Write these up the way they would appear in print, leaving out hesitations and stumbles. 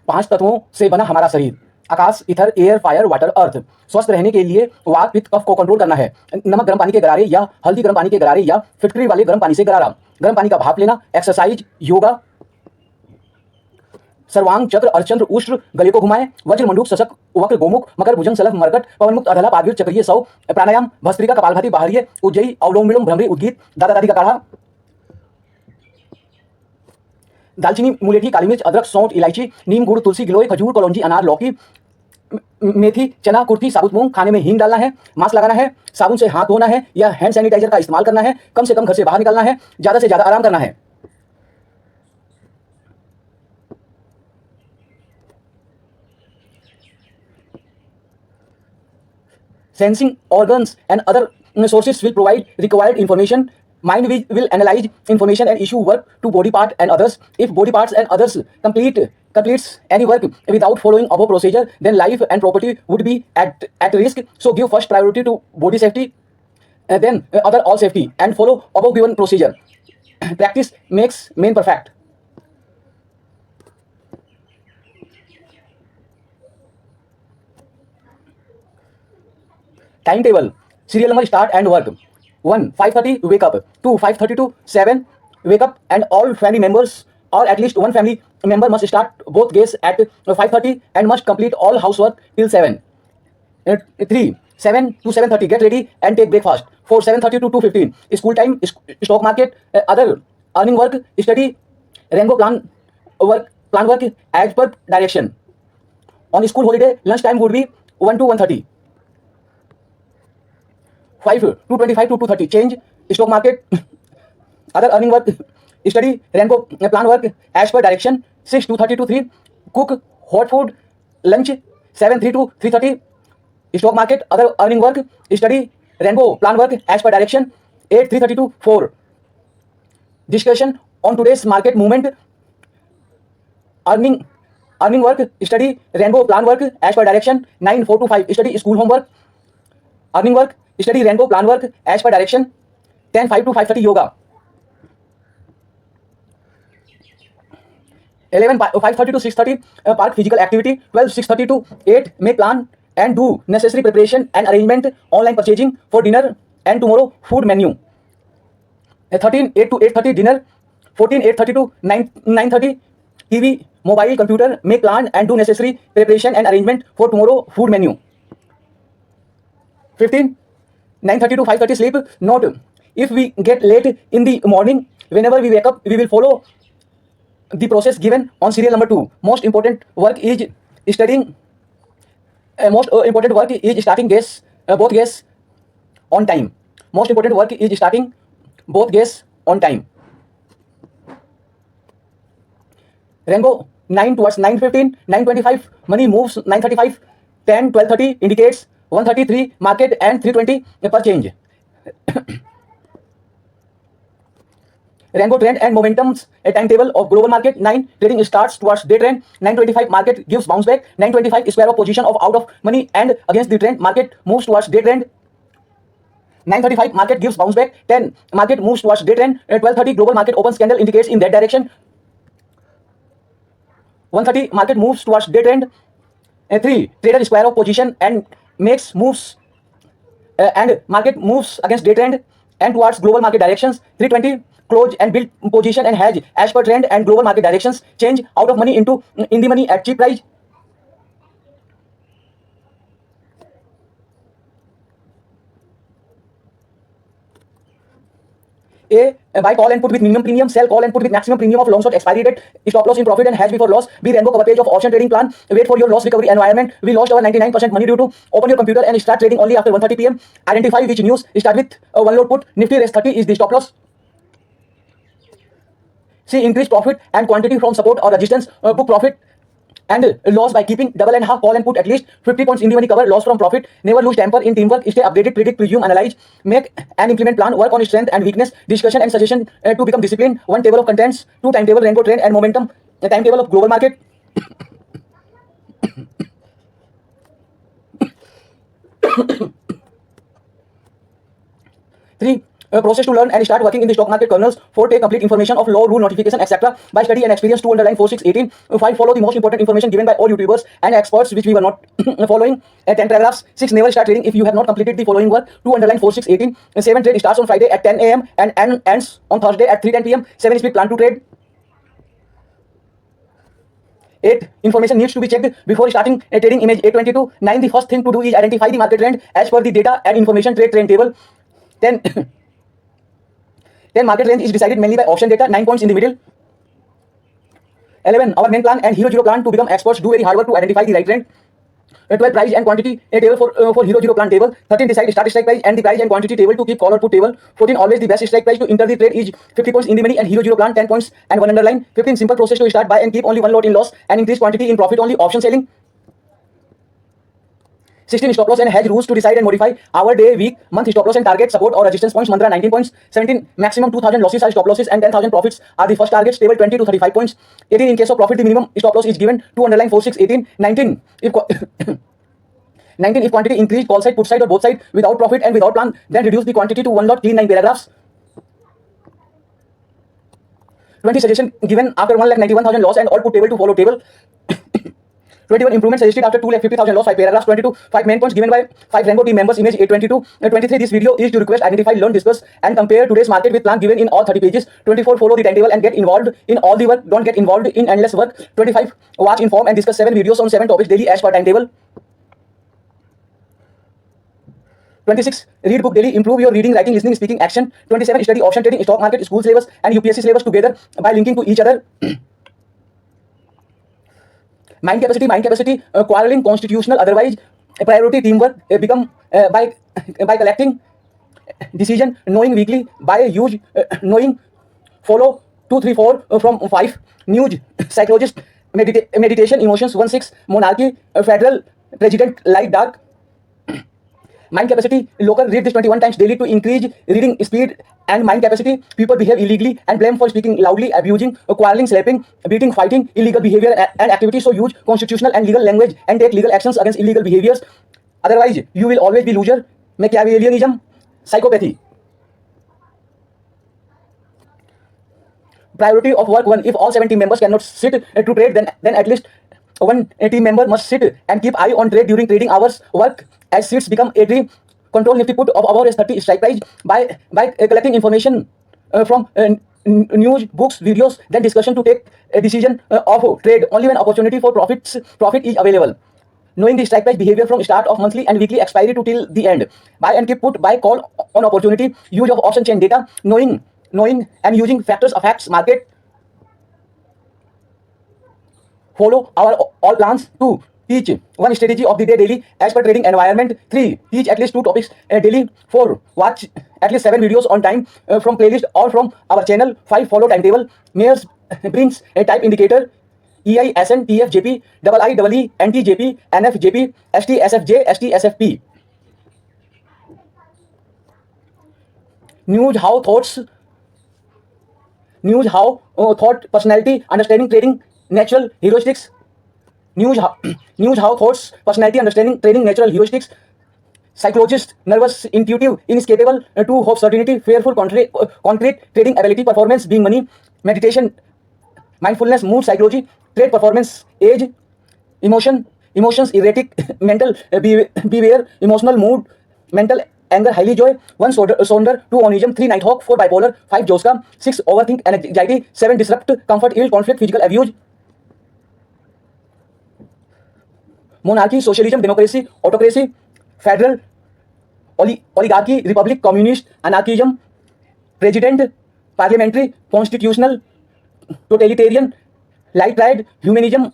5 तत्वों से बना हमारा शरीर। आकाश, ईथर, एयर, फायर, वाटर, अर्थ। स्वस्थ रहने के लिए वात, पित्त, कफ को कंट्रोल करना है। नमक गर्म पानी के गरारे या हल्दी गर्म पानी के गरारे या फिटकरी वाले गर्म पानी से गरारा। गर्म पानी का भाप लेना, एक्सरसाइज, योगा, सर्वांग चक्र, अर्धचंद्र, उष्ट्र, गले को घुमाएं, वज्र, मंडूक, शशक, वक्र, गोमुख, मकर, भुजंग, सलभ, मरकट, पवनमुक्त, अधला, पादवीर, चक्रीय, सौ, प्राणायाम, भस्त्रिका, कपालभाति, बाहरीय, उज्जयी, अवलोम विलोम, भ्रमरी, उद्गीत, दादा दादी का काढ़ा, दालचीनी, मुलेठी, काली मिर्च, अदरक, सौंठ, इलायची, नीम, गुड़, तुलसी, गिलोय, खजूर, कलौंजी, अनार, लौकी, मेथी, चना, कुर्थी, साबुत मूंग। खाने में हींग डालना है, मास्क लगाना है, साबुन से हाथ धोना है या हैंड सैनिटाइजर का इस्तेमाल करना है, कम से कम घर से बाहर निकलना है, ज्यादा से ज्यादा आराम करना है। Sensing organs and other sources will provide required information. Mind will analyze information and issue work to body part and others. If body parts and others completes any work without following above procedure, then life and property would be at risk. So give first priority to body safety, then other all safety, and follow above given procedure. Practice makes man perfect. Timetable. Serial number start and work. 1. 5:30 wake up. 2. 5:30 to 7 wake up and all family members or at least one family member must start both gates at 5:30 and must complete all housework till 7. 3. 7 to 7:30 get ready and take breakfast. 4. 7:30 to 2:15 school time, stock market, other earning work, study, rainbow plan work as per direction. On school holiday, lunch time would be 1 to 1:30. 5 to 25 to 2:30 change, stock market, other earning work, study, rainbow plan work as per direction. 6 to 30 to 3 cook hot food, lunch. 7 3 to 3:30 stock market, other earning work, study, rainbow plan work as per direction. 8 3:30 to 4 discussion on today's market movement, earning work, study, rainbow plan work as per direction. 9 4 to 5 study, school homework, earning work, study, rainbow plan work as per direction. 10 5 to 5:30 yoga. 11 5:30 to 6:30 park physical activity. 12 6:30 to 8 make plan and do necessary preparation and arrangement, online purchasing for dinner and tomorrow food menu. 13 8 to 8:30 dinner. 14 8:30 to 9:30 TV, mobile, computer, make plan and do necessary preparation and arrangement for tomorrow food menu. 15 9:30 to 5:30 sleep. Note, if we get late in the morning, whenever we wake up, we will follow the process given on serial number 2. Most important work is studying. Most important work is starting both gates on time. Most important work is starting both gates on time. Rainbow 9 towards 9:15, 9:25 money moves, 9:35, 10 12:30 indicates 1:33 market and 3:20 per change. Rainbow trend and momentums, a timetable of global market. 9 trading starts towards day trend. 9:25 market gives bounce back. 9:25 square of position of out of money and against the trend, market moves towards day trend. 9:35 market gives bounce back. 10 market moves towards day trend. 12:30 global market opens candle indicates in that direction. 1:30 market moves towards day trend. 3 trader square of position and makes moves and market moves against day trend and towards global market directions. 3:20 close and build position and hedge as per trend and global market directions. Change out of money into in the money at cheap price. A buy call and put with minimum premium, sell call and put with maximum premium of long short expiry date, stop loss in profit and hedge before loss. B rainbow cover page of option trading plan. Wait for your loss recovery environment. We lost our 99% money due to open your computer and start trading only after 1:30 p.m. Identify which news. Start with one load put. Nifty rest 30 is the stop loss. See increase profit and quantity from support or resistance. Book profit and loss by keeping double and half call and put at least 50 points in the money, cover loss from profit. Never lose temper in teamwork. Stay updated, predict, presume, analyze, make and implement plan. Work on strength and weakness, discussion and suggestion to become disciplined. 1 table of contents. 2 timetable, rainbow trend and momentum. A timetable of global market. 3 process to learn and start working in the stock market kernels. 4. Take complete information of law, rule, notification, etc. by study and experience. 2 underline 4, 6, 18. 5. Follow the most important information given by all YouTubers and experts which we were not following. 10 paragraphs. 6. Never start trading if you have not completed the following work. 2 underline 4, 6, 18. 7. Trade starts on Friday at 10 a.m. and ends on Thursday at 3:10 p.m. 7. Split plan to trade. 8. Information needs to be checked before starting a trading. Image 822. 9. The first thing to do is identify the market trend as per the data and information trend table. 10. 10. Market range is decided mainly by option data. 9 points in the middle. 11. Our main plan and Hero Zero plan to become experts. Do very hard work to identify the right trend. 12. Price and quantity a table for Hero Zero plan table. 13. Decide start strike price and the price and quantity table to keep call or put table. 14. Always the best strike price to enter the trade is 50 points in the money and Hero Zero plan 10 points and 1 underline. 15. Simple process to start buy and keep only one lot in loss and increase quantity in profit only. Option selling. 16. Stop loss and hedge rules to decide and modify hour, day, week, month stop loss and target, support or resistance points. Mantra 19 points. 17. Maximum 2,000 losses are stop losses and 10,000 profits are the first targets. Table 20 to 35 points. 18. In case of profit, the minimum stop loss is given. 2 underline 4, 6, 18. 19. If 19. If quantity increased, call side, put side or both side without profit and without plan, then reduce the quantity to 1 lot. Clean 9 paragraphs. 20. Suggestion given after 1,91,000 loss and all put table to follow table. 21. Improvement suggested after 2,50,000 loss. 5 paragraphs. 22. 5 main points given by 5 Rainbow team members. Image 822. 23. This video is to request, identify, learn, discuss and compare today's market with plan given in all 30 pages. 24. Follow the timetable and get involved in all the work. Don't get involved in endless work. 25. Watch, inform and discuss 7 videos on 7 topics daily as per timetable. 26. Read book daily. Improve your reading, writing, listening, speaking, action. 27. Study option trading, stock market, school syllabus and UPSC syllabus together by linking to each other. Mind capacity, quarreling, constitutional, otherwise, priority, teamwork, become by collecting, decision, knowing weekly, by use, knowing, follow, 2, 3, 4 from 5, news, psychologist, meditation, emotions, 1, 6, monarchy, federal, president, light, dark. Mind capacity, local, read this 21 times daily to increase reading speed and mind capacity. People behave illegally and blame for speaking loudly, abusing, quarreling, slapping, beating, fighting, illegal behavior and activities. So use constitutional and legal language and take legal actions against illegal behaviors. Otherwise, you will always be loser. Machiavellianism, psychopathy. Priority of work 1. If all 7 team members cannot sit to trade, then at least one team member must sit and keep eye on trade during trading hours. Work as seats become a tree. Control Nifty put of our 30 strike price by collecting information from news, books, videos, then discussion to take a decision of trade only when opportunity for profit is available. Knowing the strike price behavior from start of monthly and weekly expiry to till the end. Buy and keep put, buy call on opportunity. Use of option chain data. Knowing and using factors affects market. Follow our all plans. 2. Teach one strategy of the day daily as per trading environment. 3. Teach at least 2 topics daily. 4. Watch at least 7 videos on time from playlist or from our channel. 5. Follow timetable. Mayors brings a type indicator. EI, SN, TF, JP, IEE, NT, JP, NF, JP, ST, SFJ, ST, SFP. News how thought, personality, understanding trading, natural heuristics. News how thoughts, personality, understanding trading, natural heuristics. Psychologist, nervous, intuitive, inescapable, to hope, certainty, fearful, concrete, trading ability, performance, being money, meditation, mindfulness, mood, psychology, trade performance, age, emotions, erratic, mental, beware, emotional, mood, mental, anger, highly joy. 1. Sonder, 2. Onism, 3. Nighthawk, 4. Bipolar, 5. Joska, 6. Overthink, anxiety, 7. Disrupt, comfort, ill, conflict, physical abuse. Monarchy, socialism, democracy, autocracy, federal, oligarchy, republic, communist, anarchism, president, parliamentary, constitutional, totalitarian, light pride, humanism,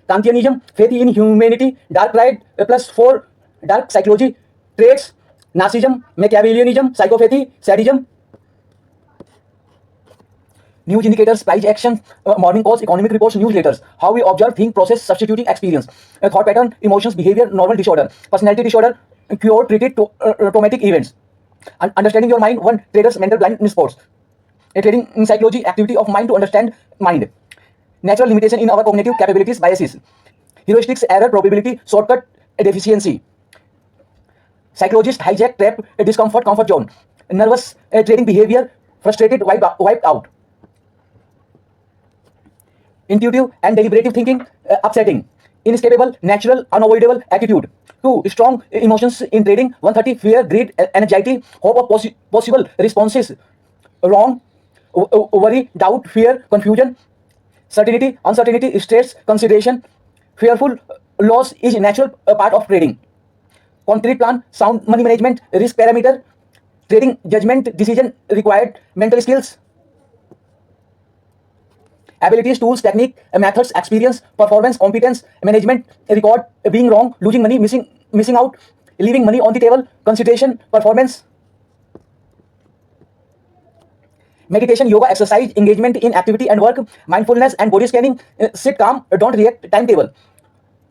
Kantianism, faith in humanity, dark pride, plus 4, dark psychology, traits, narcissism, Machiavellianism, psychopathy, sadism. News indicators, price action, morning calls, economic reports, newsletters. How we observe, think, process, substituting experience. Thought pattern, emotions, behavior, normal disorder. Personality disorder, cure, treated, traumatic events. Understanding your mind, 1. Traders, mental blindness sports. Trading psychology, activity of mind to understand mind. Natural limitation in our cognitive capabilities, biases. Heuristics, error, probability, shortcut, deficiency. Psychologist, hijack, trap, discomfort, comfort zone. nervous trading behavior, frustrated, wiped out. Intuitive and deliberative thinking, upsetting. Inescapable, natural, unavoidable attitude. 2. Strong emotions in trading. 130. Fear, greed, anxiety, hope of possible responses. Wrong, worry, doubt, fear, confusion, certainty, uncertainty, stress, consideration. Fearful loss is a natural part of trading. Concrete plan, sound money management, risk parameter, trading judgment, decision required, mental skills, abilities, tools, technique, methods, experience, performance, competence, management, record, being wrong, losing money, missing out, leaving money on the table, consideration, performance, meditation, yoga, exercise, engagement in activity and work, mindfulness and body scanning, sit calm, don't react, timetable,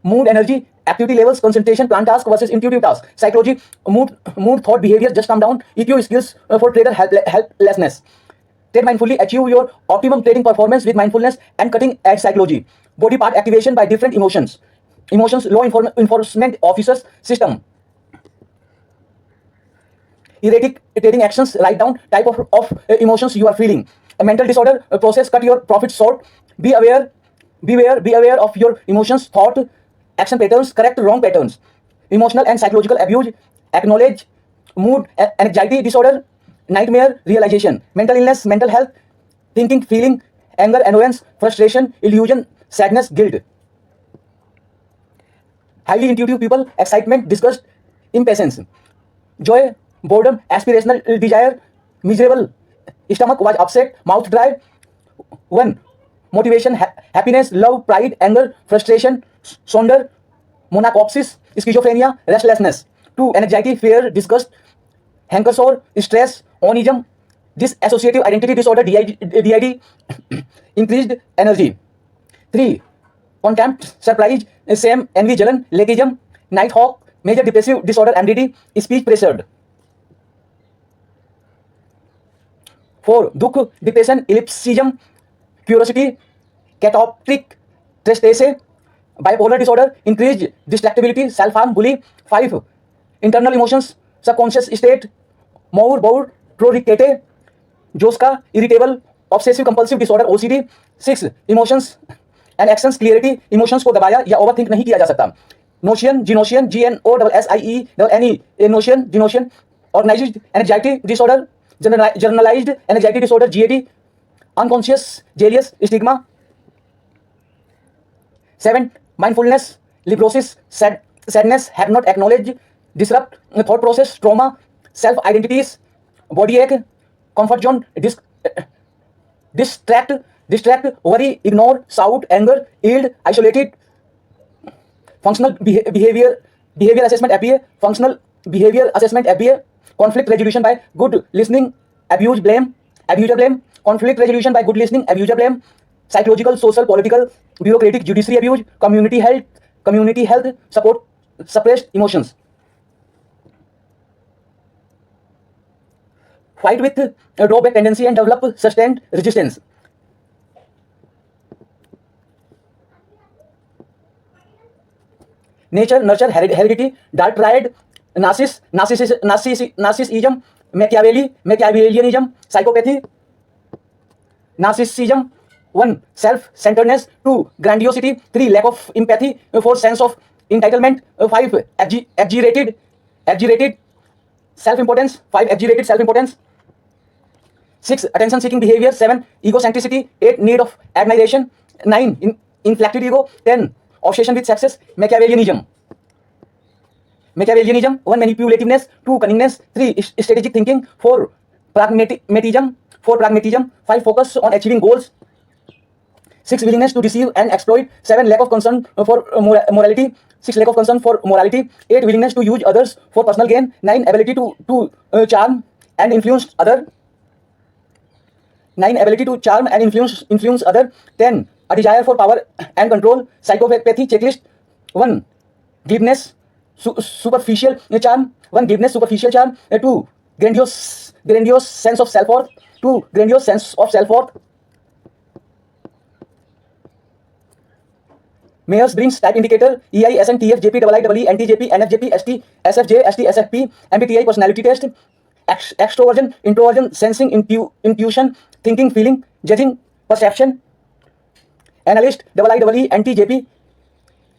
mood, energy, activity levels, concentration, plan task versus intuitive task, psychology, mood, thought, behavior, just calm down, EQ skills for trader helplessness. Trade mindfully, achieve your optimum trading performance with mindfulness and cutting edge psychology. Body part activation by different emotions. Law enforcement officers system. Erratic trading actions, write down type of emotions you are feeling. A mental disorder process, cut your profits short. Be aware of your emotions, thought, action patterns, correct wrong patterns. Emotional and psychological abuse, acknowledge mood, anxiety disorder, nightmare realization, mental illness, mental health, thinking, feeling, anger, annoyance, frustration, illusion, sadness, guilt. Highly intuitive people, excitement, disgust, impatience, joy, boredom, aspirational desire, miserable, stomach was upset, mouth dry. 1. Motivation, happiness, love, pride, anger, frustration, sonder, monachopsis, schizophrenia, restlessness. 2. Anxiety, fear, disgust, hanker-sore, stress, onism, dissociative identity disorder, DID, increased energy. 3. Contempt, surprise, shame, envy, jalan, legalism, nighthawk, major depressive disorder, MDD, speech pressured. 4. Dukh, depression, ellipsism, curiosity, catoptric, tristesse, bipolar disorder, increased distractibility, self-harm, bully. 5. Internal emotions, subconscious state, mour, bour, proricate, जोस्का, irritable, obsessive compulsive disorder, OCD. 6. Emotions and actions, clarity, emotions को दबाया या overthink नहीं किया जा सकता. Notion, genocian, GNOSSIE, notion, genocian, organized anxiety disorder, generalized anxiety disorder, GAD, unconscious, jealous, stigma. 7. Mindfulness, librosis, sadness, have not acknowledged, disrupt thought process, trauma, self identities, body ache, comfort zone, distract, worry, ignore, shout, anger, yield, isolated. Functional behavior assessment APA, functional behavior assessment APA, conflict resolution by good listening, abuser blame, conflict resolution by good listening, abuser blame, psychological, social, political, bureaucratic, judiciary abuse, community health, support, suppressed emotions. Fight with a drawback tendency and develop sustained resistance. Nature, nurture, heredity, dark triad, narcissism, Machiavellianism, psychopathy, narcissism. 1. Self-centeredness. 2. Grandiosity. 3. Lack of empathy. 4. Sense of entitlement. 5. Exaggerated self-importance. 5. Exaggerated self-importance. 6. Attention-seeking behavior. 7. Egocentricity. 8. Need of admiration. 9. Inflected ego. 10. Obsession with success. Machiavellianism. 1. Manipulativeness. 2. Cunningness. 3. Strategic thinking. 4. Pragmatism. 5. Focus on achieving goals. 6. Willingness to deceive and exploit. 7. Lack of concern for morality. 6. Lack of concern for morality. 8. Willingness to use others for personal gain. 9. Ability to charm and influence other. 9. Ability to charm and influence other. 10. A desire for power and control. Psychopathy checklist. 1. Glibness, superficial charm. 1. Glibness, superficial charm. 2. Grandiose sense of self-worth. 2. Grandiose sense of self-worth. Myers-Briggs type indicator, EI, SN, TF, JP, IIE, NT, JP, NFJP, ST, SFJ, ST, SFP, MBTI personality test, extroversion, introversion, sensing, intuition, thinking, feeling, judging, perception, analyst, IEEE, NTJP,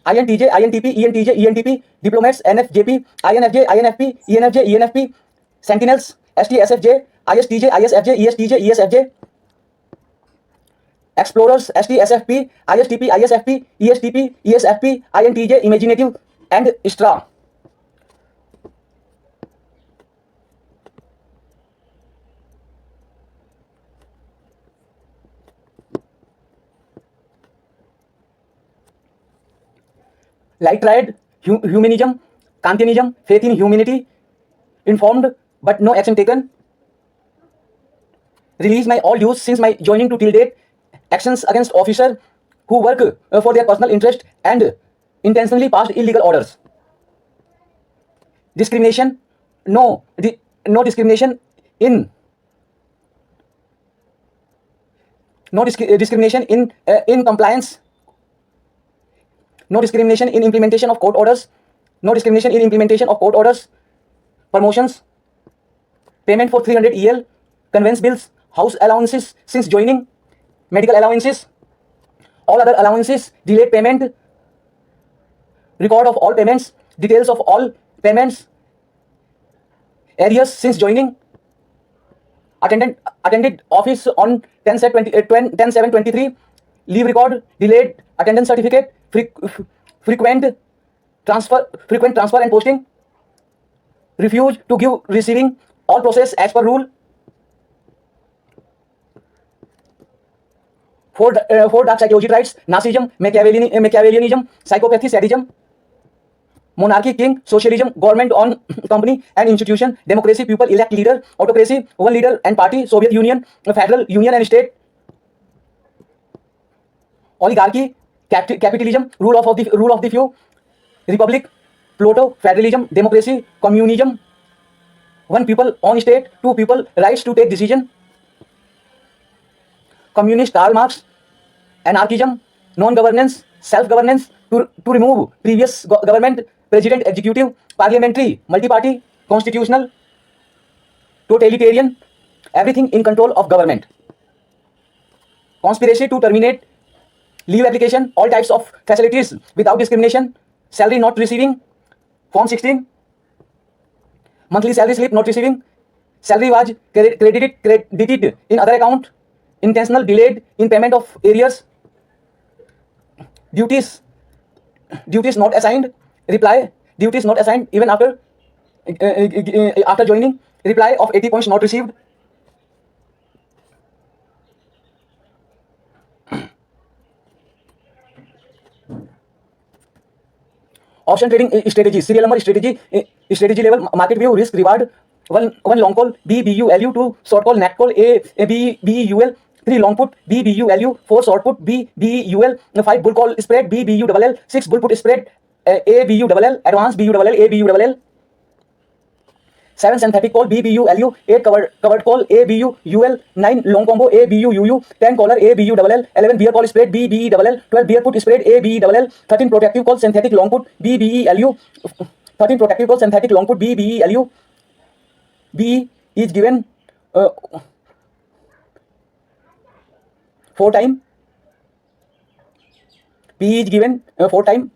INTJ, INTP, ENTJ, ENTP, diplomats, NFJP, INFJ, INFP, ENFJ, ENFP, sentinels, STSFJ, ISTJ, ISFJ, ESTJ, ESFJ, explorers, STSFP, ISTP, ISFP, ESTP, ESFP, INTJ, imaginative, and STRA. Light triad, humanism, Kantianism, faith in humanity, informed but no action taken, release my all dues since my joining to till date, actions against officer who work for their personal interest and intentionally passed illegal orders. Discrimination, no discrimination in discrimination in compliance, no discrimination in implementation of court orders, no discrimination in implementation of court orders, promotions, payment for 300 EL, conveyance bills, house allowances since joining, medical allowances, all other allowances, delayed payment, record of all payments, details of all payments, arrears since joining, attended office on 10/7/23, leave record, delayed attendance certificate, frequent transfer and posting, refuse to give receiving, all process as per rule. Four dark psychology traits: narcissism, Machiavellianism, psychopathy, sadism, monarchy, king, socialism, government on company and institution, democracy, people elect leader, autocracy, one leader and party, Soviet Union, federal union and state, oligarchy, capitalism, rule of the few, republic, Pluto, federalism, democracy, communism, one people, on state, two people, rights to take decision, communist, Karl Marx, anarchism, non-governance, self-governance, to remove previous government, president, executive, parliamentary, multi-party, constitutional, totalitarian, everything in control of government, conspiracy to terminate leave application, all types of facilities without discrimination, salary not receiving, form 16, monthly salary slip not receiving, salary was credited in other account, intentional delayed in payment of arrears, duties not assigned, reply, duties not assigned even after joining, reply of 80 points not received. Option trading strategy, serial number strategy level, market view, risk reward, one long call, BBULU, 2 short call, net call, BBUL, 3 long put, BBULU, 4 short put, BBUL, 5 bull call spread, BBULL, 6 bull put spread, ABULL, advance BULL, ABULL, 7 synthetic call, BBULU, 8 covered call, ABUUL, 9 long combo, ABUUU, 10 caller, ABULL, 11 beer call spread, BBELL, 12 beer put spread, ABELL, 13 protective call, synthetic long put, BBELU, 13 protective call, synthetic long put, BBELU. B is given 4 time, P is given 4 time,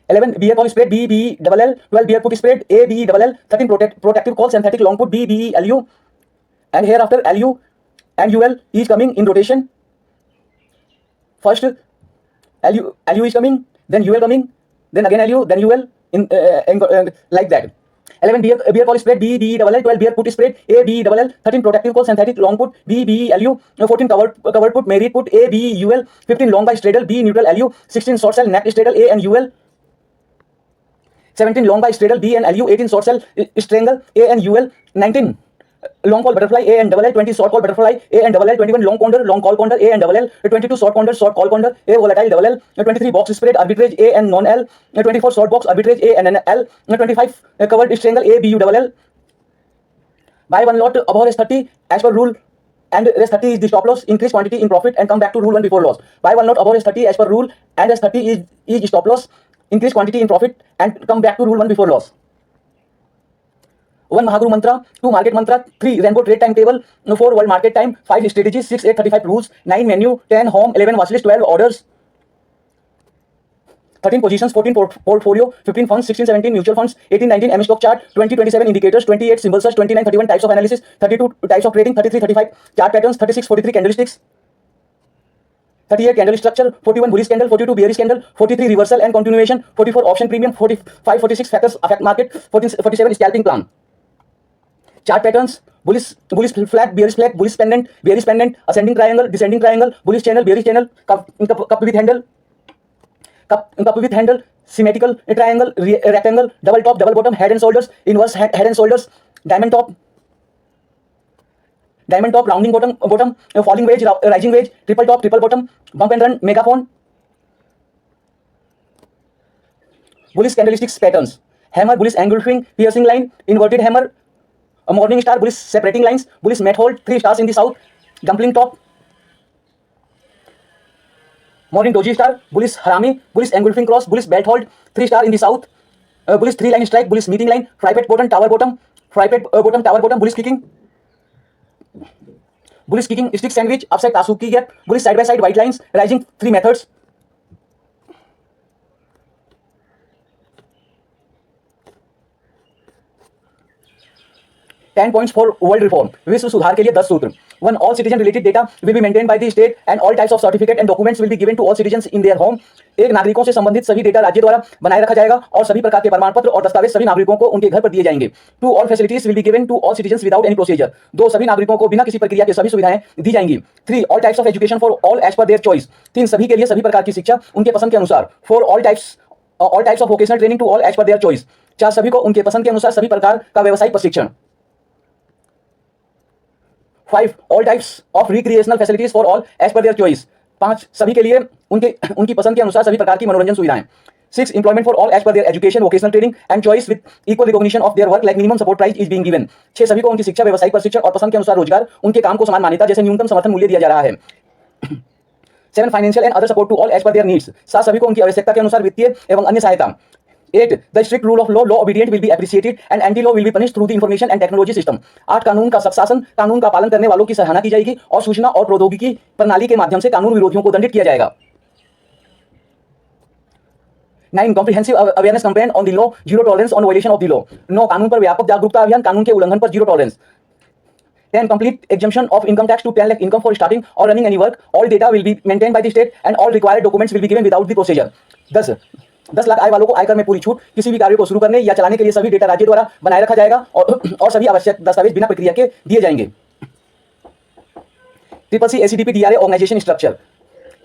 11 beer call spread, BBELL, 12 beer put spread, ABELL, 13 protective call, synthetic long put, BBELU, and hereafter LU and UL is coming in rotation. First LU is coming, then UL coming, then again LU, then UL, in like that. 11 beer call spread, BBELL, 12 beer put spread, ABELL, 13 protective call, synthetic long put, BBELU, 14 covered put, married put, ABUL, 15 long by straddle, B neutral LU, 16 short cell, neck straddle, A and UL, 17 long by straddle, B and LU, 18 short cell, strangle, A and UL, 19 long call butterfly, A and double L, 20 short call butterfly, A and double L, 21 long condor, long call condor, A and double L, 22 short call condor, A volatile double L, 23 box spread, arbitrage, A and non L, 24 short box, arbitrage, A and L, 25 covered strangle, A, BU double L. Buy one lot above S30 as per rule, and S30 is the stop loss, increase quantity in profit and come back to rule 1 before loss. Buy one lot above S30 as per rule, and S30 is stop loss, increase quantity in profit and come back to rule 1 before loss. 1 Mahaguru Mantra, 2 Market Mantra, 3 Rainbow Trade Timetable, 4 World Market Time, 5 Strategies, 6 8 35 Rules, 9 Menu, 10 Home, 11 Watchlist, 12 Orders, 13 Positions, 14 Portfolio, 15 Funds, 16 17 Mutual Funds, 18 19 M Stock Chart, 20 27 Indicators, 28 Symbol Search, 29 31 Types of Analysis, 32 Types of Trading, 33 35 Chart Patterns, 36 43 Candlesticks, 38 Candle Structure, 41 Bullish Candle, 42 Bearish Candle, 43 Reversal and Continuation, 44 Option Premium, 45 46 Factors Affect Market, 47 Scalping Plan. Chart patterns: bullish flag, bullish pendant, ascending triangle, descending triangle, bullish channel, bearish channel, cup with handle, symmetrical triangle, rectangle, double top, double bottom, head and shoulders, inverse head and shoulders, diamond top, rounding bottom, falling wedge, rising wedge, triple top, triple bottom, bump and run, megaphone. Bullish candlesticks patterns: hammer, bullish engulfing, piercing line, inverted hammer, a morning star, bullish separating lines, bullish mat hold, 3 stars in the south, dumpling top, morning doji star, bullish harami, bullish engulfing cross, bullish belt hold, 3 star in the south, bullish 3 line strike, bullish meeting line, tripod bottom, tower bottom, bullish kicking stick sandwich, upside tasuki gap, bullish side by side white lines, rising 3 methods. Ten points for world reform, विश्व सुधार के लिए 10 सूत्र. 1 all citizen related data will be maintain by the state and all types of certificate and documents will be given to all citizens in their home. एक नागरिकों से संबंधित सभी डेटा राज्य द्वारा बनाए रखा जाएगा और सभी प्रकार के प्रमाण पत्र और दस्तावेज सभी नागरिकों को उनके घर पर दिए जाएंगे. 2 all facilities will be given to all citizens without any procedure. 2 सभी नागरिकों को बिना किसी प्रक्रिया के सभी सुविधाएं दी जाएंगी. 3 all types of education for all as per their choice. 3 सभी के लिए सभी प्रकार की शिक्षा उनके पसंद के अनुसार. 4 all types of vocational training to all as per their choice. 4 सभी को उनके पसंद के अनुसार सभी प्रकार का व्यवसायिक प्रशिक्षण. 5 all types of recreational facilities for all as per their choice. 5 सभी के लिए उनकी पसंद के अनुसार सभी प्रकार की मनोरंजन सुविधाएं. 6 employment for all as per their education, vocational training and choice with equal recognition of their work like minimum support price is being given. 6 सभी को उनकी शिक्षा, व्यवसायिक प्रशिक्षण और पसंद के अनुसार रोजगार, उनके काम को समान मान्यता जैसे न्यूनतम समर्थन मूल्य दिया जा रहा है. 7 financial and other support to all as per their needs. 7 सभी को उनकी आवश्यकता के अनुसार वित्तीय एवं अन्य सहायता. 8 the strict rule of law obedient will be appreciated and anti law will be punished through the information and technology system. 8 कानून का शासन, कानून का पालन करने वालों की सराहना की जाएगी और सूचना और प्रौद्योगिकी प्रणाली के माध्यम से कानून विरोधियों को दंडित किया जाएगा. 9 comprehensive awareness campaign on the law, zero tolerance on violation of the law. 9 कानून पर व्यापक जागरूकता अभियान, कानून के उल्लंघन पर zero tolerance. 10 complete exemption of income tax to 10 lakh income for starting or running any work. All data will be maintained by the state and all required documents will be given without the procedure. 10 lakh आय वालों को आयकर में पूरी छूट. किसी भी कार्य को शुरू करने या चलाने के लिए सभी डेटा राज्य द्वारा बनाए रखा जाएगा और सभी आवश्यक दस्तावेज बिना प्रक्रिया के दिए जाएंगे. CCC ACDP DRA organisation structure.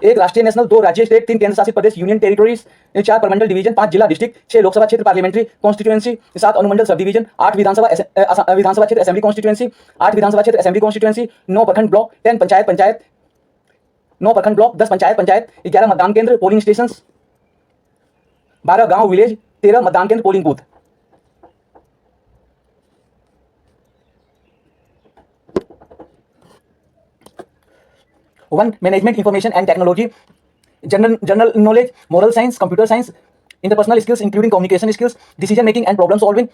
1 राष्ट्रीय नेशनल, 2 राज्य स्टेट, 3 केंद्र शासित प्रदेश यूनियन टेरिटोरीज, 4 परमंडल डिवीजन, 5 जिला डिस्ट्रिक्ट, 6 लोकसभा क्षेत्र पार्लियामेंट्री कॉन्स्टिट्यूएंसी, 7 अनुमंडल सब डिवीजन, 8 विधानसभा क्षेत्र असेंबली कॉन्स्टिट्यूएंसी, 8 विधानसभा क्षेत्र असेंबली कॉन्स्टिट्यूएंसी, 9 प्रखंड ब्लॉक, 10 पंचायत 9 प्रखंड ब्लॉक, 10 पंचायत, 11 मतदान केंद्र पोलिंग स्टेशन, 12 गांव विलेज, 13 मतदान केंद्र polling booth. One management information and technology, general knowledge, moral science, computer science, interpersonal skills including communication skills, decision making and problem solving,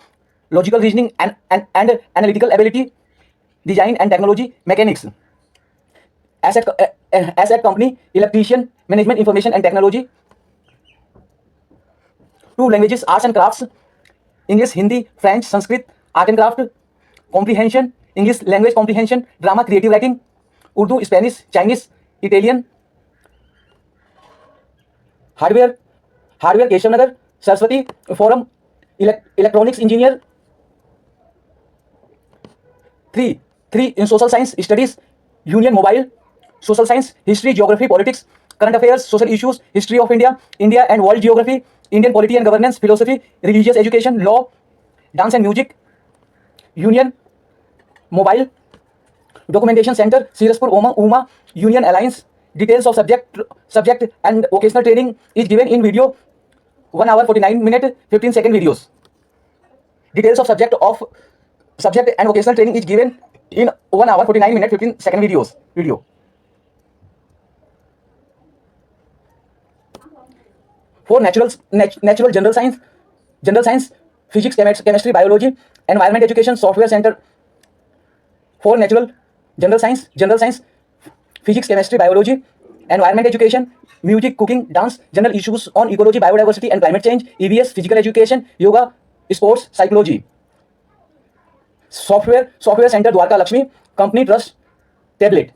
logical reasoning and analytical ability, design and technology, mechanics, asset company, electrician, management information and technology. 2 languages, arts and crafts, English, Hindi, French, Sanskrit, art and craft, comprehension, English language comprehension, drama, creative writing, Urdu, Spanish, Chinese, Italian. Hardware Keshavnagar, Saraswati forum, electronics engineer. 3 in social science studies, union mobile, social science, history, geography, politics, current affairs, social issues, history of India and world geography, Indian polity and governance, philosophy, religious education, law, dance and music, union mobile, documentation centre, Sirspur, Uma, union alliance. Details of subject and vocational training is given in video 1 hour 49 minute 15 second videos. Details of subject and vocational training is given in 1 hour 49 minute 15 second video. 4 natural general science, physics, chemistry, biology, environment education, software center for natural, general science, physics, chemistry, biology, environment education, music, cooking, dance, general issues on ecology, biodiversity and climate change, EVS, physical education, yoga, sports, psychology. Software center Dwarka Lakshmi, company trust, tablet.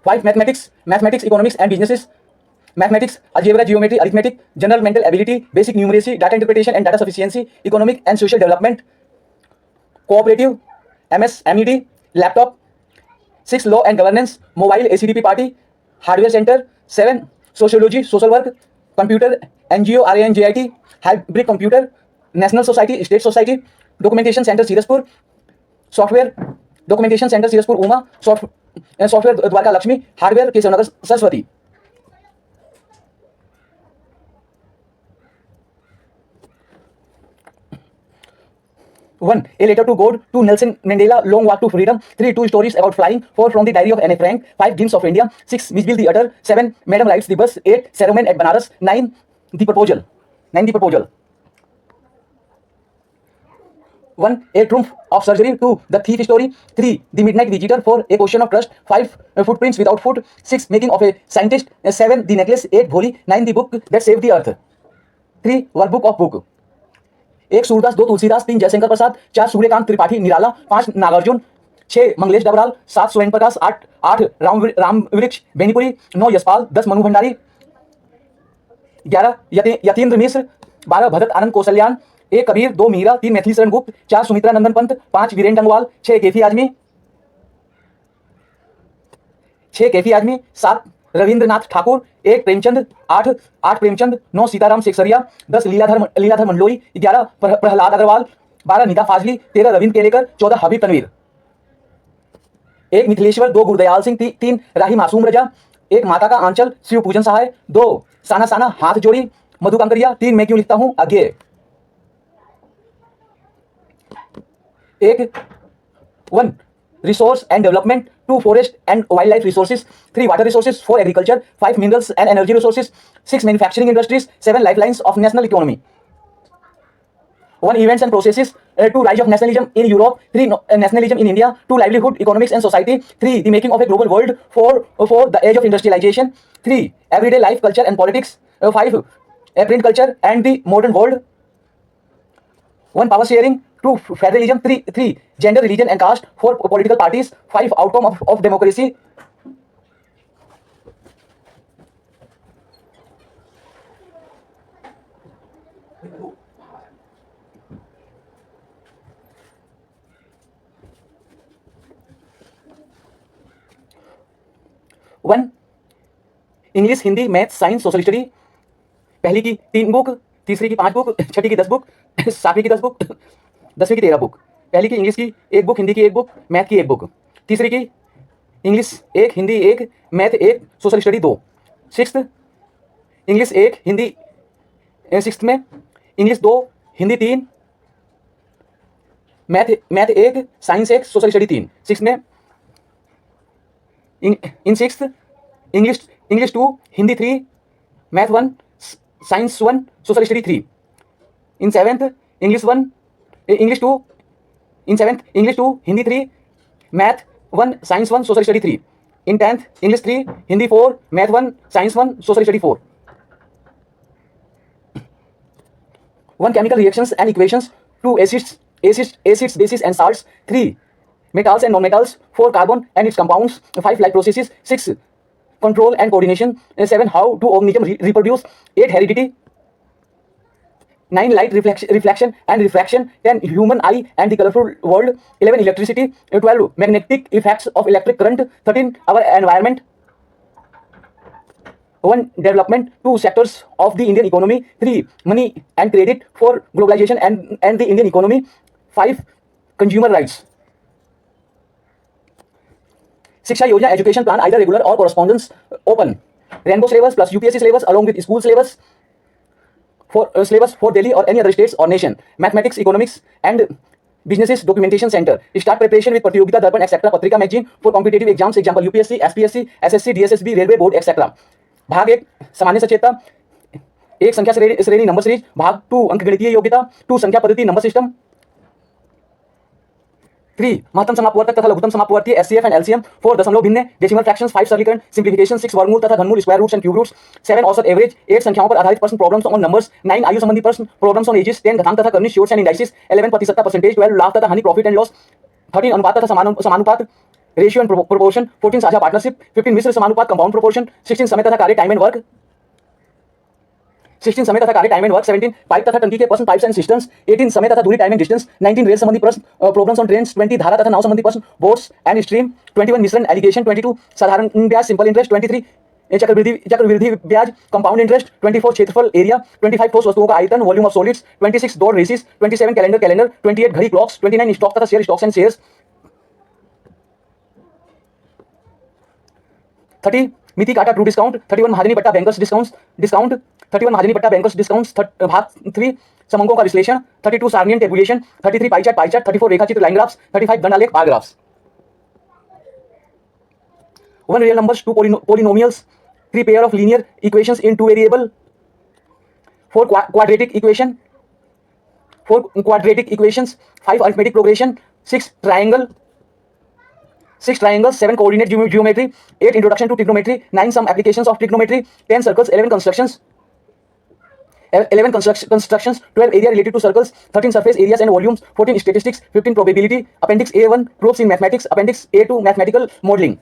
5 mathematics, economics and businesses, mathematics, algebra, geometry, arithmetic, general mental ability, basic numeracy, data interpretation and data sufficiency, economic and social development, cooperative, MS, MED, laptop. 6 law and governance, mobile, ACDP party, hardware center. 7 sociology, social work, computer, NGO, RANJIT, hybrid computer, national society, state society, documentation center Siraspur, software documentation center Siraspur Uma, software Dwarka Lakshmi, hardware Kesavnagar Saraswati. 1. A letter to God. 2. Nelson Mandela, Long Walk to Freedom. 3. 2 stories about flying. 4. From the Diary of Anne Frank. 5. Glimpse of India. 6. Misbil the Utter. 7. Madam Rides the Bus. 8. Ceremony at Banaras. 9. The Proposal. 1. A Triumph of Surgery. 2. The Thief Story. 3. The Midnight Visitor. 4. A Question of Trust. 5. Footprints Without Foot. 6. Making of a Scientist. 7. The Necklace. 8. Bholi. 9. The Book That Saved the Earth. 3. Workbook of Book. 1. Surdas, 2. Tulsidas, 3. Jaishankar Prasad, 4. Suryakant Tripathi Nirala, 5. Nagarjun, 6. Manglesh Dabral, 7. Swayam प्रकाश, 8. रामवृक्ष बेनीपुरी, 9. यशपाल, 10. मनु भंडारी, 11. यतीन्द्र मिश्र, 12. भरत आनंद कौशल्यान, 1. कबीर, 2. मीरा, 3. मैथिली शरण गुप्त, 4. सुमित्रा नंदन पंत, 5. वीरेन डंगवाल, 6. कैफी आजमी, 7. रविंद्रनाथ ठाकुर, 1. प्रेमचंद, 8. प्रेमचंद, 9. सीताराम शेखसरिया, 10. लीलाधर मंडलोई, 11. प्रहलाद अग्रवाल, 12. नीता फाजली, 13. रविंद्र केलेकर, 14. हबीब तनवीर, 1. मिथिलेश्वर, 2. गुरदयाल सिंह, 3. राही मासूम रजा, 1. माता का आंचल, शिव पूजन सहाय, 2. साना हाथ जोड़ी, मधु कांकरिया, 3. मैं क्यों लिखता हूं आगे। 1. Resource and development. 2. Forest and wildlife resources. 3. Water resources. 4. Agriculture. 5. Minerals and energy resources. 6. Manufacturing industries. 7. Lifelines of national economy. 1. Events and processes. 2. Rise of nationalism in Europe. 3. Nationalism in India. 2. Livelihood, economics and society. 3. The making of a global world. 4. The age of industrialization. 3. Everyday life, culture and politics. 5. Print culture and the modern world. 1. Power sharing. 2. Federalism. 3. Gender, religion and caste. 4. Political parties. 5. Outcome of democracy. One English, Hindi, math, science, social study. पहली की 3 book, तीसरी की 5 book, छठी की 10 book, 7वीं की 10 book, 10वीं की 13 book. पहली की इंग्लिश की 1 बुक, हिंदी की 1 बुक, मैथ की 1 बुक। तीसरी की English 1, Hindi 1, math 1, social study 2। 6th English 1, Hindi 6th में English 2, Hindi 3, math 1, science 1, social study 3। 6 में in 6th English 2, Hindi 3, math 1, science 1, social study 3। in 7th English 1, English 2, in 7th English 2, Hindi 3, math 1, science 1, social study 3। in 10th English 3, Hindi 4, math 1, science 1, social study 4। 1 chemical reactions and equations। 2 acids, bases and salts। 3 metals and non-metals। 4 carbon and its compounds। 5 life processes। 6 control and coordination। 7 how do organisms reproduce। 8 heredity। 9 light reflection and refraction। 10 human eye and the colorful world। 11 electricity। 12 magnetic effects of electric current। 13 our environment। 1 development। 2 sectors of the Indian economy। 3 money and credit। 4 globalization and the Indian economy। 5 consumer rights। शिक्षा योजना education plan either regular और correspondence open. Rainbow syllabus plus UPSC syllabus along with school syllabus for Delhi और any other states और nation. Mathematics, economics and businesses documentation centre. Start preparation with प्रतियोगिता दर्पण etcetera पत्रिका magazine for competitive exams example UPSC, SPSC, SSC, DSSB, railway board etcetera. भाग 1 सामान्य सचेतता। एक संख्या श्रेणी नंबर सीरीज भाग 2 अंकगणितीय योग्यता 2 संख्या पद्धति नंबर सिस्टम 3 महत्तम समापवर्तक तथा लघुत्तम समापवर्तीय एचसीएफ एंड एलसीएम 4 दशमलव भिन्न डेसिमल फ्रैक्शंस 5 सरलीकरण सिंप्लीफिकेशन 6 वर्गमूल तथा घनमूल square roots and cube roots 7 औसत एवरेज 8 संख्याओं पर आधारित प्रश्न प्रॉब्लम्स ऑन नंबर्स 9 आयु संबंधी प्रश्न प्रॉब्लम्स ऑन एजेस 10 घातांक तथा कर्निश श्योर्स एंड इंडाइसिस 11 प्रतिशतता परसेंटेज 12 लाभ तथा हानि प्रॉफिट एंड लॉस 13 अनुपात तथा समानुपात रेशियो एंड प्रोपोर्शन 14 साझा पार्टनरशिप 15 मिश्र समानुपात कंपाउंड प्रोपोर्शन 16 समय तथा कार्य टाइम एंड वर्क 16 समय तथा कार्य टाइम एंड वर्क 17 पाइप तथा टंकी के प्रश्न पाइप्स एंड सिस्टम्स 18 समय तथा दूरी टाइम एंड डिस्टेंस 19 रेल संबंधी प्रश्न प्रॉब्लम्स ऑन ट्रेन्स 20 धारा तथा नाव संबंधी प्रश्न बोट्स एंड स्ट्रीम 21 मिश्रण एलिगेशन 22 साधारण ब्याज सिंपल इंटरेस्ट 23 चक्रवृद्धि ब्याज कंपाउंड इंटरेस्ट 24 क्षेत्रफल एरिया 25 ठोस वस्तुओं का आयतन वॉल्यूम ऑफ सॉलिड्स 26 दौड़ रेसिस 27 कैलेंडर 28 घड़ी क्लॉक्स 29 स्टॉक तथा शेयर स्टॉक्स एंड शेयर्स 30 मिति काटा ट्रू डिस्काउंट 31 महाजनी पट्टा बैंकर्स डिस्काउंट 31 महाजनी पट्टा बैंकर्स डिस्काउंट्स भाग 3 समंकों का विश्लेषण 32 सारणियन टेबुलेशन 33 पाई चार्ट 34 रेखाचित्र लाइन ग्राफ्स 35 गणनालेख bar graphs 1 real numbers 2 polynomials 3 pair of linear equations in 2 variable 4 quadratic equations 5 arithmetic progression 6 triangles 7 coordinate geometry 8 introduction to trigonometry 9 some applications of trigonometry 10 circles 11 constructions 12 area related to circles 13 surface areas and volumes 14 statistics 15 probability appendix A1 proofs in mathematics appendix A2 mathematical modeling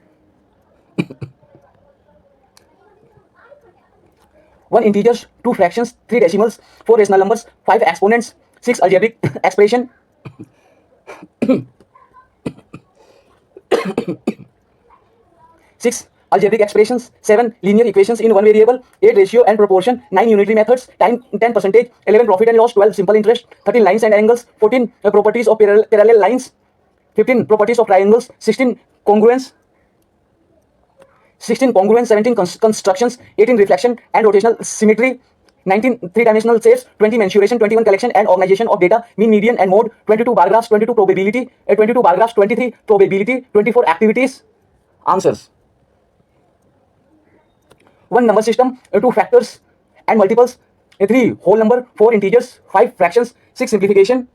1 integers 2 fractions 3 decimals 4 rational numbers 5 exponents 6 algebraic expression 6 algebraic expressions 7 linear equations in one variable 8 ratio and proportion 9 unitary methods time 10 percentage 11 profit and loss 12 simple interest 13 lines and angles 14 properties of parallel lines 15 properties of triangles 16 congruence 17 constructions 18 reflection and rotational symmetry 19 three-dimensional shapes 20 mensuration 21 collection and organization of data mean median and mode 22 bar graphs 22 probability 22 bar graphs 23 probability 24 activities answers 1 number system 2 factors and multiples 3 whole number 4 integers 5 fractions 6 simplification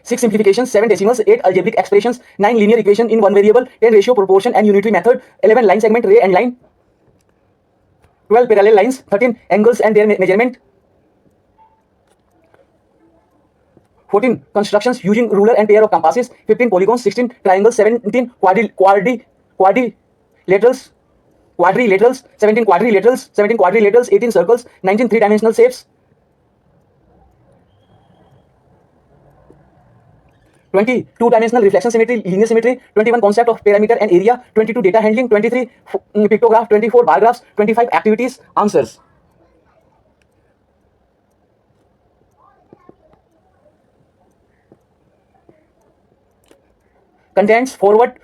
6 simplifications 7 decimals 8 algebraic expressions 9 linear equation in one variable 10 ratio proportion and unitary method 11 line segment ray and line 12 parallel lines 13 angles and their measurement 14 constructions using ruler and pair of compasses 15 polygons 16 triangles 17 quadrilaterals 17 quadrilaterals 18 circles 19 three-dimensional shapes 20 two-dimensional reflection symmetry linear symmetry 21 concept of parameter and area 22 data handling 23 pictograph 24 bar graphs 25 activities answers contents forward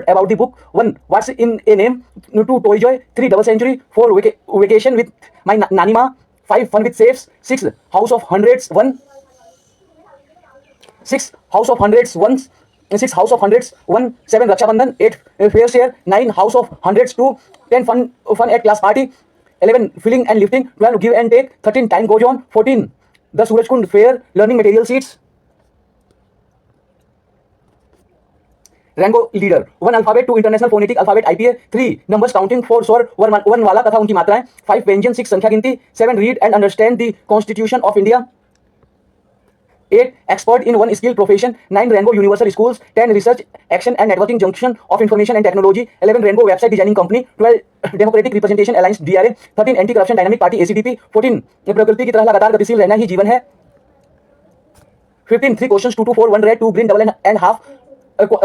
about the book 1 what's in a name 2 toy joy 3 double century 4 vacation with my nanima 5 fun with safes 6 house of hundreds 1 6 house of hundreds 1 7 Raksha Bandhan 8 fair share 9 house of hundreds 2 10 fun at class party 11 filling and lifting 12 give and take 13 time goes on 14 the Surajkund fair learning material seats Rango leader 1 alphabet 2 international phonetic alphabet IPA 3 numbers counting 4 स्वर 1 वाला तथा उनकी मात्राएं 5 व्यंजन 6 संख्या गिनती 7 read and understand the constitution of India 8 expert in one skill profession 9 Rainbow Universal Schools 10 research action and networking junction of information and technology 11 Rainbow website designing company 12 Democratic Representation Alliance DRA 13 anti corruption dynamic party ACDP 14 प्रकृति की तरह लगातार गतिशील रहना ही जीवन है 15 3 questions 2 to 4 1 red 2 green double and half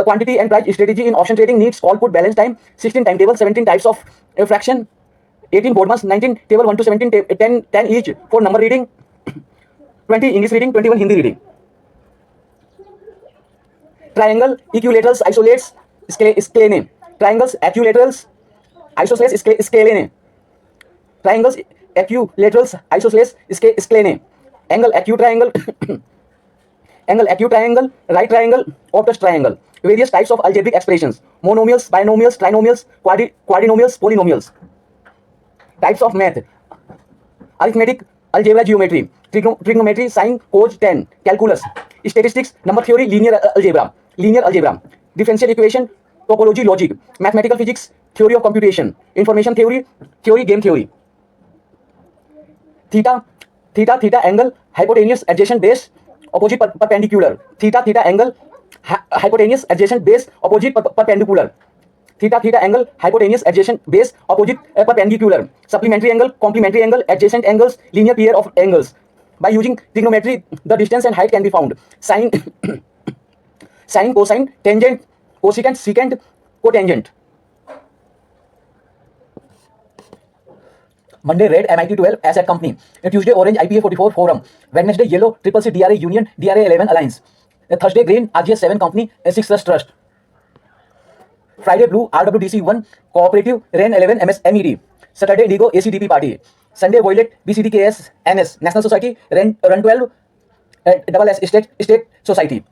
quantity and price strategy in option trading needs call put balance time 16 timetable 17 types of fraction 18 board mass 19 table 1 to 17 10 each for number reading 20 English reading 21 Hindi reading triangle equilaterals isolates scalene triangles equilaterals isosceles scalene triangles equilaterals isosceles scalene angle acute triangle angle, acute triangle, right triangle, obtuse triangle. Various types of algebraic expressions: monomials, binomials, trinomials, quadrinomials, polynomials. Types of math: arithmetic, algebra, geometry, trigonometry, sine, cos, tan, calculus, statistics, number theory, linear algebra, differential equation, topology, logic, mathematical physics, theory of computation, information theory, game theory. Theta angle, hypotenuse, adjacent, base, opposite, perpendicular. Theta angle, hypotenuse, adjacent, base, opposite, perpendicular. Theta angle, hypotenuse, adjacent, base, opposite, perpendicular. Supplementary angle, complementary angle, adjacent angles, linear pair of angles. By using trigonometry, the distance and height can be found. Sine, cosine, tangent, cosecant, secant, cotangent. Monday, red MIT 12 asset company. Tuesday, orange IPA 44 forum. Wednesday, yellow CCC DRA union DRA 11 alliance. Thursday, green RGS 7 company 6 trust. Friday, blue RWDC 1 cooperative REN 11 MS MED. Saturday, indigo ACDP party. Sunday, violet BCDKS NS National Society REN 12 double S state society.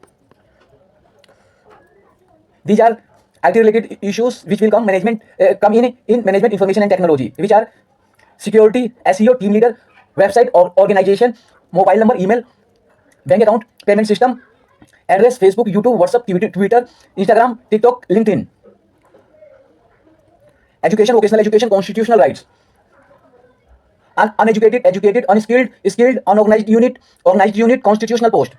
These are IT related issues which will come come in management information and technology, which are security, SEO, team leader, website or organization, mobile number, email, bank account, payment system, address, Facebook, YouTube, WhatsApp, Twitter, Instagram, TikTok, LinkedIn. Education, vocational education, constitutional rights. Uneducated, educated, unskilled, skilled, unorganized unit, organized unit, constitutional post.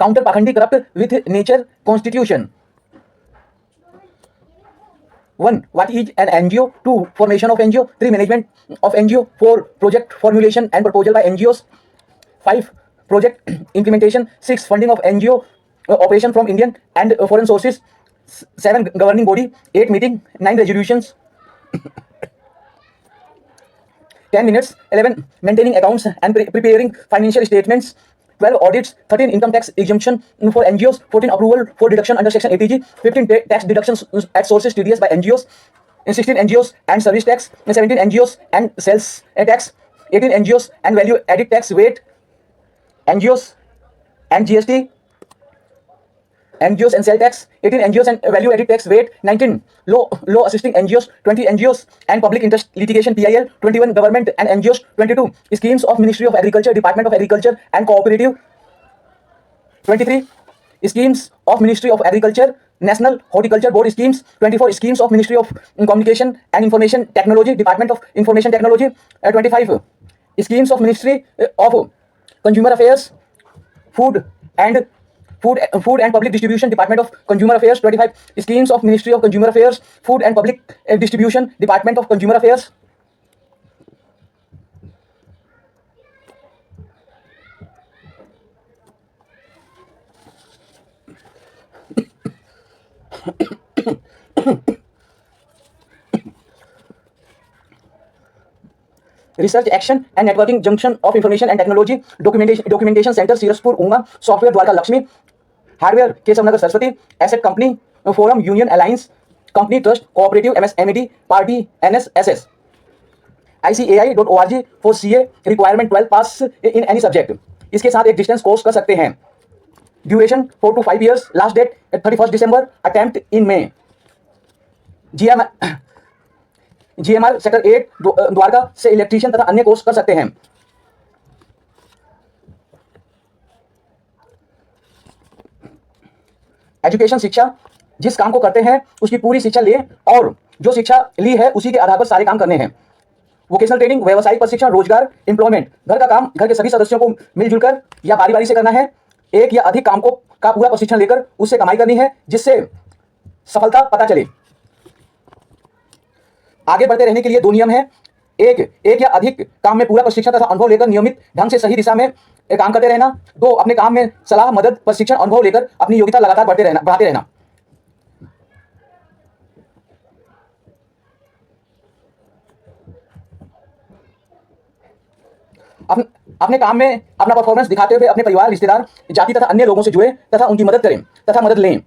Counter pakhandi, corrupt with nature, constitution. 1. What is an NGO? 2. Formation of NGO. 3. Management of NGO. 4. Project formulation and proposal by NGOs. 5. Project implementation. 6. Funding of NGO operation from Indian and foreign sources. 7. Governing body. 8. Meeting. 9. Resolutions. 10 minutes. 11. Maintaining accounts and preparing financial statements. 12. Audits. 13. Income tax exemption for NGOs. 14. Approval for deduction under section 80G. 15. Tax deductions at sources TDS by NGOs. 16. NGOs and service tax. 17. NGOs and sales tax. 18. NGOs and value added tax weight. NGOs and GST. NGOs and sale tax. 18. NGOs and value added tax weight. 19. Law assisting NGOs. 20. NGOs and public interest litigation PIL. 21. Government and NGOs. 22. Schemes of Ministry of Agriculture, Department of Agriculture and Cooperative. 23. Schemes of Ministry of Agriculture, National Horticulture Board schemes. 24. Schemes of Ministry of Communication and Information Technology, Department of Information Technology. 25. Schemes of Ministry of Consumer Affairs, Food and Public Distribution, Department of Consumer Affairs. 25. Schemes of Ministry of Consumer Affairs, Food and Public Distribution, Department of Consumer Affairs. Research, Action and Networking Junction of Information and Technology, Documentation Center, Siraspur, Unga, Software, Dwarka, Lakshmi, Hardware, Kesavnagar, Saraswati, Asset Company, Forum, Union, Alliance, Company, Trust, Cooperative, MS, MED, Party, NS, SS. ICAI.org for CA, Requirement 12 pass in any subject. इसके साथ एक distance course कर सकते हैं. Duration 4 to 5 years. Last date 31 December. Attempt in May. GMR sector 8 Dwarka से electrician तथा अन्य course कर सकते हैं. एजुकेशन, शिक्षा, जिस काम को करते हैं उसकी पूरी शिक्षा ले और जो शिक्षा ली है उसी के आधार पर सारे काम करने हैं. वोकेशनल ट्रेनिंग, व्यावसायिक प्रशिक्षण, रोजगार, एम्प्लॉयमेंट. घर का काम घर के सभी सदस्यों को मिलजुल कर या बारी बारी से करना है. एक या अधिक काम का पूरा प्रशिक्षण लेकर उससे कमाई करनी है जिससे सफलता पता चले. आगे बढ़ते रहने के लिए 2 नियम हैं. एक या अधिक काम में पूरा प्रशिक्षण तथा अनुभव लेकर नियमित ढंग से सही दिशा में काम करते रहना. 2. अपने काम में सलाह, मदद, प्रशिक्षण, अनुभव लेकर अपनी योग्यता लगातार बढ़ाते रहना. अपने काम में अपना परफॉर्मेंस दिखाते हुए अपने परिवार, रिश्तेदार, जाति तथा अन्य लोगों से जुड़े तथा उनकी मदद करें तथा मदद लें.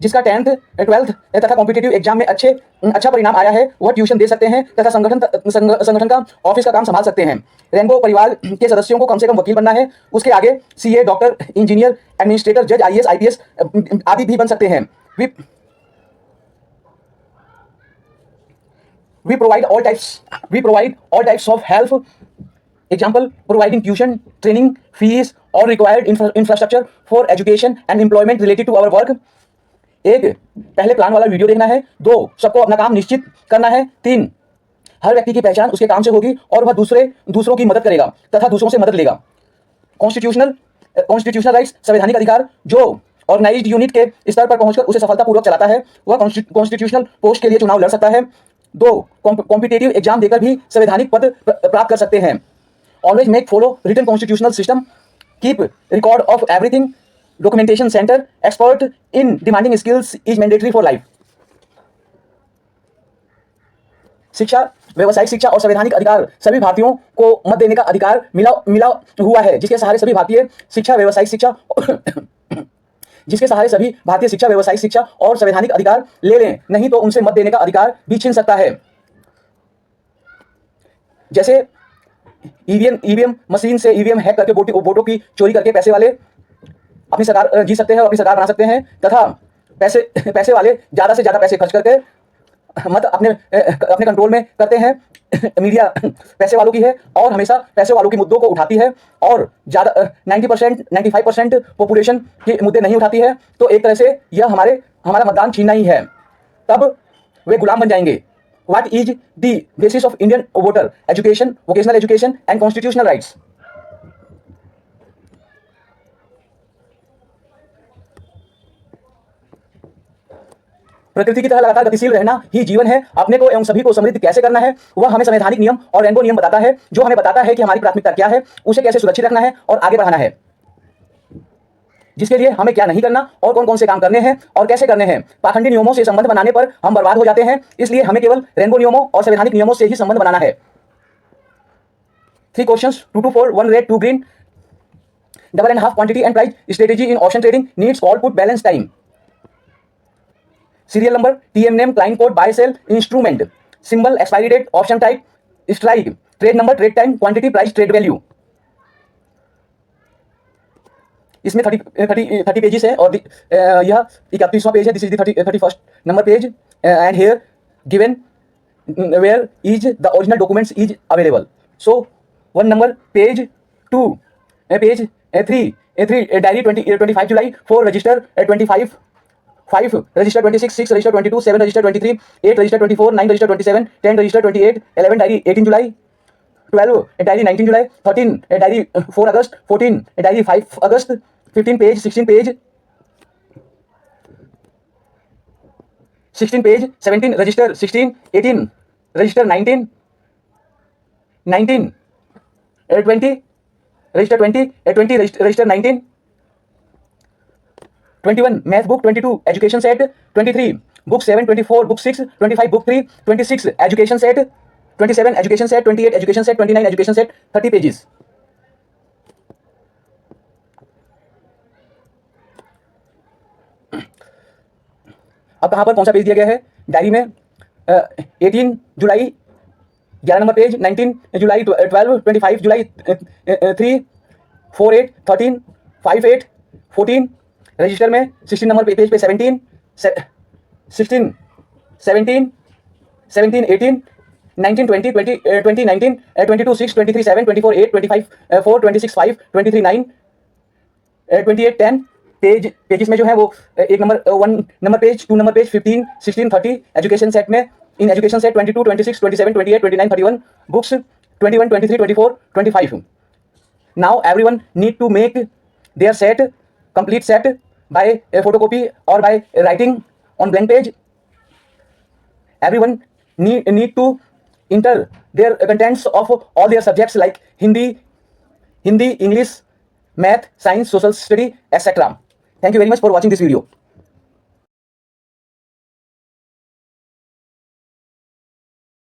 जिसका 10th 12th तथा कॉम्पिटिटिव एग्जाम में अच्छा परिणाम आया है वह ट्यूशन दे सकते हैं तथा संगठन का ऑफिस का काम संभाल सकते हैं। रेनबो परिवार के सदस्यों को कम से कम वकील बनना है, उसके आगे सीए, डॉक्टर, इंजीनियर, एडमिनिस्ट्रेटर, जज, आईएएस, आईपीएस आदि भी बन सकते हैं। We provide all types of help. Example, providing tuition, training, fees or required infrastructure for education and employment related to our work. एक, पहले प्लान वाला वीडियो देखना है। 2, सबको अपना काम निश्चित करना है। 3, हर व्यक्ति की पहचान उसके काम से होगी और वह दूसरों की मदद करेगा तथा दूसरों से मदद लेगा। कॉन्स्टिट्यूशनल राइट्स, संवैधानिक अधिकार जो ऑर्गेनाइज्ड यूनिट के स्तर पर पहुंचकर उसे सफलतापूर्वक चलाता है वह कॉन्स्टिट्यूशनल पोस्ट के लिए चुनाव लड़ सकता है। 2, कॉम्पिटिटिव एग्जाम देकर भी संवैधानिक पद प्राप्त कर सकते हैं। Always make follow written constitutional system, keep record of everything, documentation centre, expert in demanding skills is mandatory for life. शिक्षा, व्यावसायिक शिक्षा और संवैधानिक अधिकार, सभी भारतीयों को मत देने का अधिकार मिला हुआ है, जिसके सहारे सभी भारतीय शिक्षा, व्यावसायिक शिक्षा व्यावसायिक शिक्षा और संवैधानिक अधिकार ले लें, नहीं तो उनसे मत देने का अधिकार भी छीन सकता है। जैसे ईवीएम मशीन से ईवीएम हैक करके वोटों की चोरी करके पैसे वाले अपनी सरकार जीत सकते हैं और अपनी सरकार बना सकते हैं, तथा पैसे वाले ज्यादा से ज्यादा पैसे खर्च करके मत अपने कंट्रोल में करते हैं। मीडिया पैसे वालों की है और हमेशा पैसे वालों के मुद्दों को उठाती है और ज्यादा 90% 95% पॉपुलेशन के मुद्दे नहीं उठाती है, तो एक तरह से यह हमारा मतदान छीनना ही है। तब वे गुलाम बन जाएंगे। What is the basis of Indian voter? Education, vocational education and constitutional rights. प्रकृति की तरह लगातार गतिशील रहना ही जीवन है। अपने को एवं सभी को समृद्ध कैसे करना है वह हमें संवैधानिक नियम और रेनबो नियम बताता है, जो हमें बताता है कि हमारी प्राथमिकता क्या है, उसे कैसे सुरक्षित रखना है और आगे बढ़ाना है, जिसके लिए हमें क्या नहीं करना और कौन कौन से काम करने हैं और कैसे करने हैं। पाखंडी नियमों से संबंध बनाने पर हम बर्बाद हो जाते हैं, इसलिए हमें केवल रेनबो नियमों और संवैधानिक नियमों से ही संबंध बनाना है। 3 questions, 2 to 4, 1 red, 2 green, double and half quantity and price strategy in option trading needs call put balance time. Serial number, TM name, client code, buy sell, instrument, symbol, expiry date, option type, strike, trade number, trade time, quantity, price, trade value. इसमें 30 pages है और यह 31वां page है। This is the 31st number page and here given where is the original documents is available. So 1 number page, 2 page, 3 diary 25 जुलाई, 4 register 25, 5 register 26, 6 register 22, 7 register 23, 8 register 24, 9 register 27, 10 register 28, 11 diary 18 जुलाई, 12 diary 19 जुलाई, 13 diary 4 अगस्त, 14 diary 5 अगस्त, 15 page, 16 page, 16 page, 17 register 16, 18 register 19, 19 20 register 20, 20 register 19, 21 math book, 22 education set, 23 book 7, 24 book 6, 25 book 3, 26 education set, 27 education set, 28 education set, 29 education set, 30 pages. अब कहां पर कौन सा page दिया गया है? डायरी में 18 जुलाई 11 नंबर पेज, 19 जुलाई 12, 25 जुलाई 3, 4 8 13, 5 8 14, रजिस्टर में 16 नंबर पेज पे 17 16 17 17 18 19 20 20 20 19 22 6 23 7 24 8 25 4 26 5 23 9 28 10 पेजेस में जो है वो 1 number page, 2 number page, 15 16 30 education set में इन education set 22 26 27 28 29 31 books 21 23 24 25। Now everyone need to make their set complete set by a photocopy or by writing on blank page. Everyone need to enter their contents of all their subjects like Hindi, English, Math, Science, Social Study, etc. Thank you very much for watching this video.